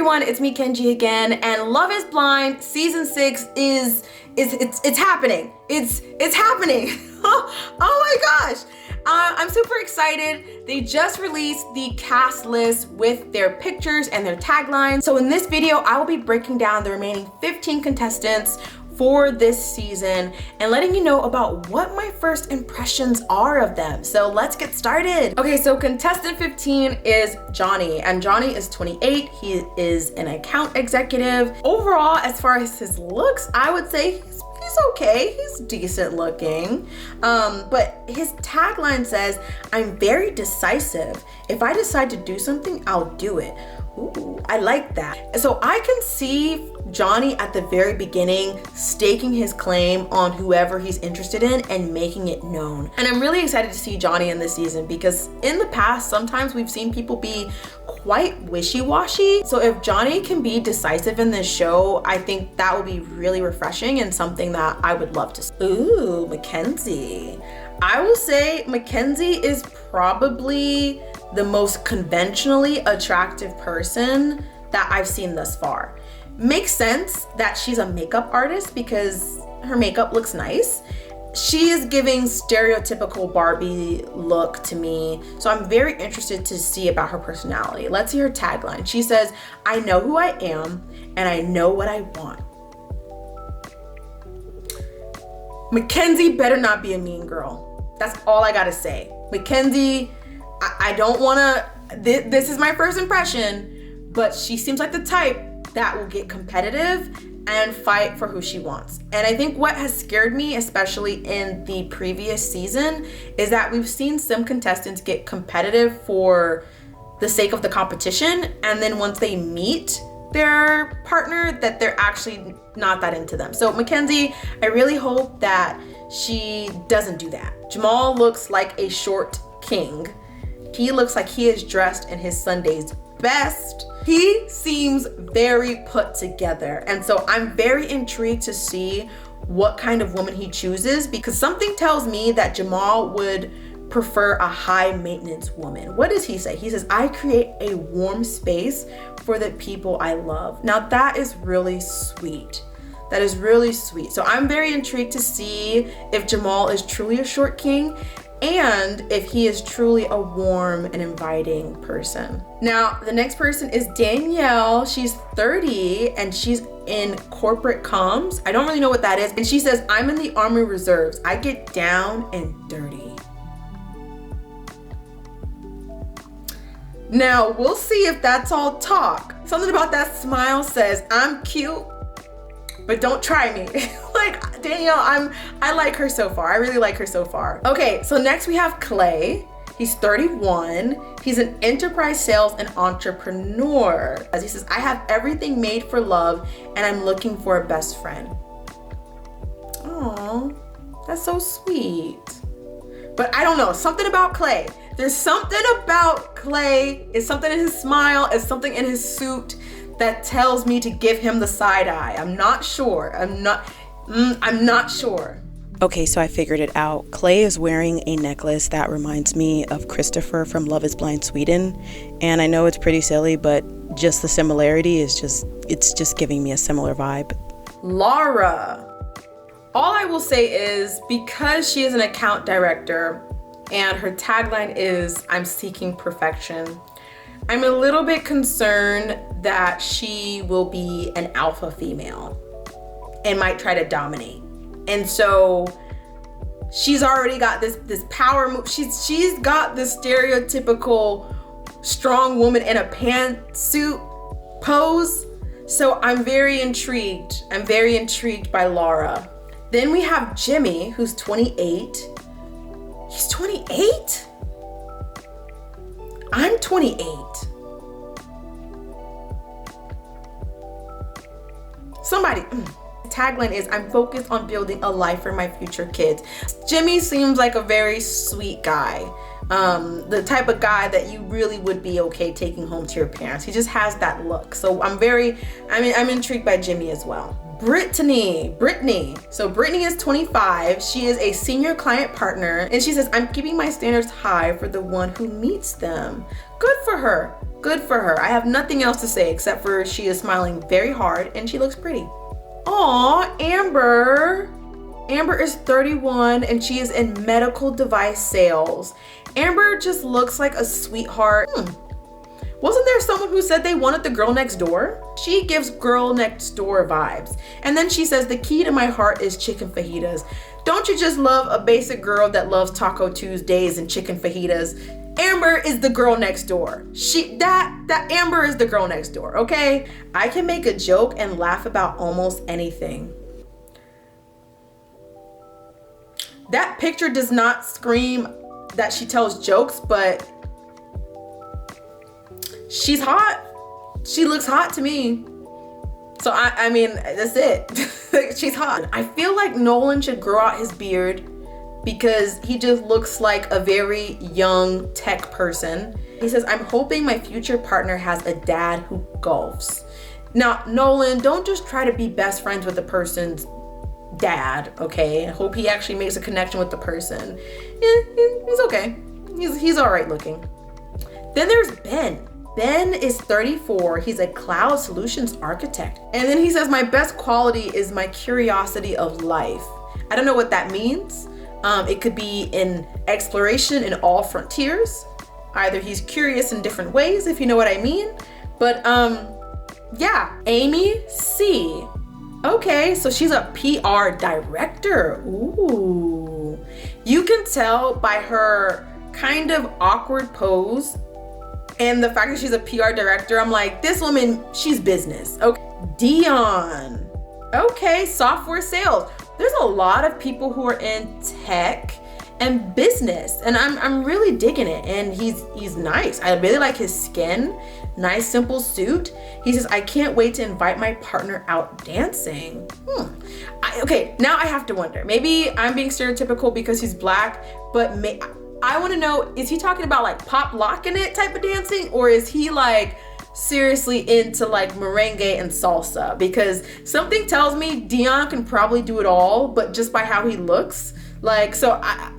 everyone, it's me Kenji again, and Love is Blind season 6 it's happening. It's happening. Oh my gosh. I'm super excited. They just released the cast list with their pictures and their taglines. So in this video, I will be breaking down the remaining 15 contestants for this season and letting you know about what my first impressions are of them. So let's get started. Okay, so contestant 15 is Johnny, and Johnny is 28. He is an account executive. Overall, as far as his looks, I would say he's okay. He's decent looking. But his tagline says, "I'm very decisive. If I decide to do something, I'll do it." Ooh, I like that. So I can see Johnny at the very beginning staking his claim on whoever he's interested in and making it known. And I'm really excited to see Johnny in this season because in the past, sometimes we've seen people be quite wishy-washy. So if Johnny can be decisive in this show, I think that will be really refreshing and something that I would love to see. Ooh, Mackenzie. I will say Mackenzie is probably the most conventionally attractive person that I've seen thus far. Makes sense that she's a makeup artist because her makeup looks nice. She is giving stereotypical Barbie look to me, so I'm very interested to see about her personality. Let's see her tagline. She says, "I know who I am and I know what I want." Mackenzie better not be a mean girl. That's all I gotta say. Mackenzie, I don't wanna, this is my first impression, but she seems like the type that will get competitive and fight for who she wants. And I think what has scared me, especially in the previous season, is that we've seen some contestants get competitive for the sake of the competition, and then once they meet their partner, that they're actually not that into them. So Mackenzie, I really hope that she doesn't do that. Jamal looks like a short king. He looks like he is dressed in his Sunday's best. He seems very put together. And so I'm very intrigued to see what kind of woman he chooses, because something tells me that Jamal would prefer a high maintenance woman. What does he say? He says, "I create a warm space for the people I love." Now that is really sweet. That is really sweet. So I'm very intrigued to see if Jamal is truly a short king and if he is truly a warm and inviting person. Now, the next person is Danielle. She's 30 and she's in corporate comms. I don't really know what that is. And she says, "I'm in the Army Reserves. I get down and dirty." Now, we'll see if that's all talk. Something about that smile says, "I'm cute, but don't try me." Like, Danielle, I like her so far. I really like her so far. Okay, so next we have Clay. He's 31. He's an enterprise sales and entrepreneur. As he says, "I have everything made for love and I'm looking for a best friend." Oh, that's so sweet. But I don't know, something about Clay. There's something about Clay. It's something in his smile. It's something in his suit that tells me to give him the side eye. I'm not sure. I'm not sure. Okay, so I figured it out. Clay is wearing a necklace that reminds me of Christopher from Love is Blind Sweden. And I know it's pretty silly, but just the similarity is it's just giving me a similar vibe. Laura. All I will say is, because she is an account director and her tagline is, "I'm seeking perfection," I'm a little bit concerned that she will be an alpha female and might try to dominate. And so she's already got this power move. She's got this stereotypical strong woman in a pantsuit pose. So I'm very intrigued. I'm very intrigued by Laura. Then we have Jimmy, who's 28. He's 28? I'm 28. Somebody, tagline is, "I'm focused on building a life for my future kids." Jimmy seems like a very sweet guy. The type of guy that you really would be okay taking home to your parents. He just has that look. So I'm intrigued by Jimmy as well. Brittany. So Brittany is 25. She is a senior client partner, and she says, "I'm keeping my standards high for the one who meets them." Good for her. Good for her. I have nothing else to say except for she is smiling very hard and she looks pretty. Aw, Amber. Amber is 31 and she is in medical device sales. Amber just looks like a sweetheart. Wasn't there someone who said they wanted the girl next door? She gives girl next door vibes. And then she says, the key to my heart is chicken fajitas. Don't you just love a basic girl that loves Taco Tuesdays and chicken fajitas? Amber is the girl next door. That Amber is the girl next door, okay? I can make a joke and laugh about almost anything. That picture does not scream that she tells jokes, but she's hot. She looks hot to me. So I mean, that's it. She's hot. I feel like Nolan should grow out his beard because he just looks like a very young tech person. He says, I'm hoping my future partner has a dad who golfs. Now, Nolan, don't just try to be best friends with the person's dad, okay? I hope he actually makes a connection with the person. Yeah, he's okay. He's all right looking. Then there's Ben. Ben is 34. He's a cloud solutions architect. And then he says, my best quality is my curiosity of life. I don't know what that means. It could be in exploration in all frontiers. Either he's curious in different ways, if you know what I mean. But yeah, Amy C. Okay, so she's a PR director. Ooh. You can tell by her kind of awkward pose and the fact that she's a PR director, I'm like, this woman, she's business. Okay, Dion. Okay, software sales. There's a lot of people who are in tech and business, and I'm really digging it. And he's nice. I really like his skin. Nice, simple suit. He says, I can't wait to invite my partner out dancing. Okay, now I have to wonder. Maybe I'm being stereotypical because he's black, but I want to know, is he talking about like pop locking it type of dancing, or is he like seriously into like merengue and salsa? Because something tells me Dion can probably do it all, but just by how he looks. Like, so I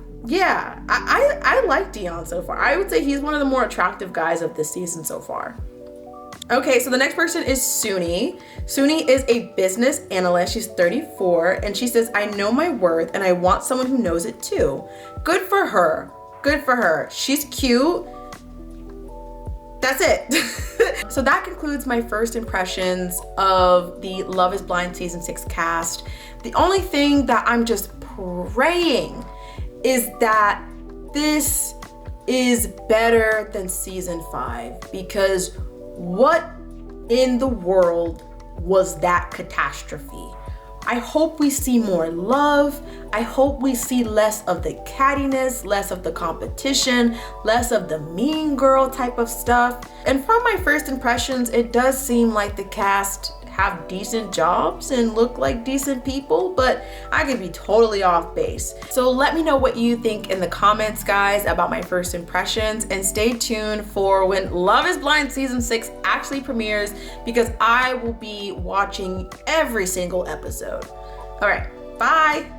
like Dion so far. I would say he's one of the more attractive guys of this season so far. Okay, so the next person is Suni. Suni is a business analyst. She's 34, and she says, I know my worth and I want someone who knows it too. Good for her. Good for her. She's cute. That's it. So that concludes my first impressions of the Love is Blind Season 6 cast. The only thing that I'm just praying is that this is better than Season 5, because what in the world was that catastrophe? I hope we see more love. I hope we see less of the cattiness, less of the competition, less of the mean girl type of stuff. And from my first impressions, it does seem like the cast have decent jobs and look like decent people, but I could be totally off base. So let me know what you think in the comments, guys, about my first impressions, and stay tuned for when Love is Blind Season 6 actually premieres, because I will be watching every single episode. All right, bye.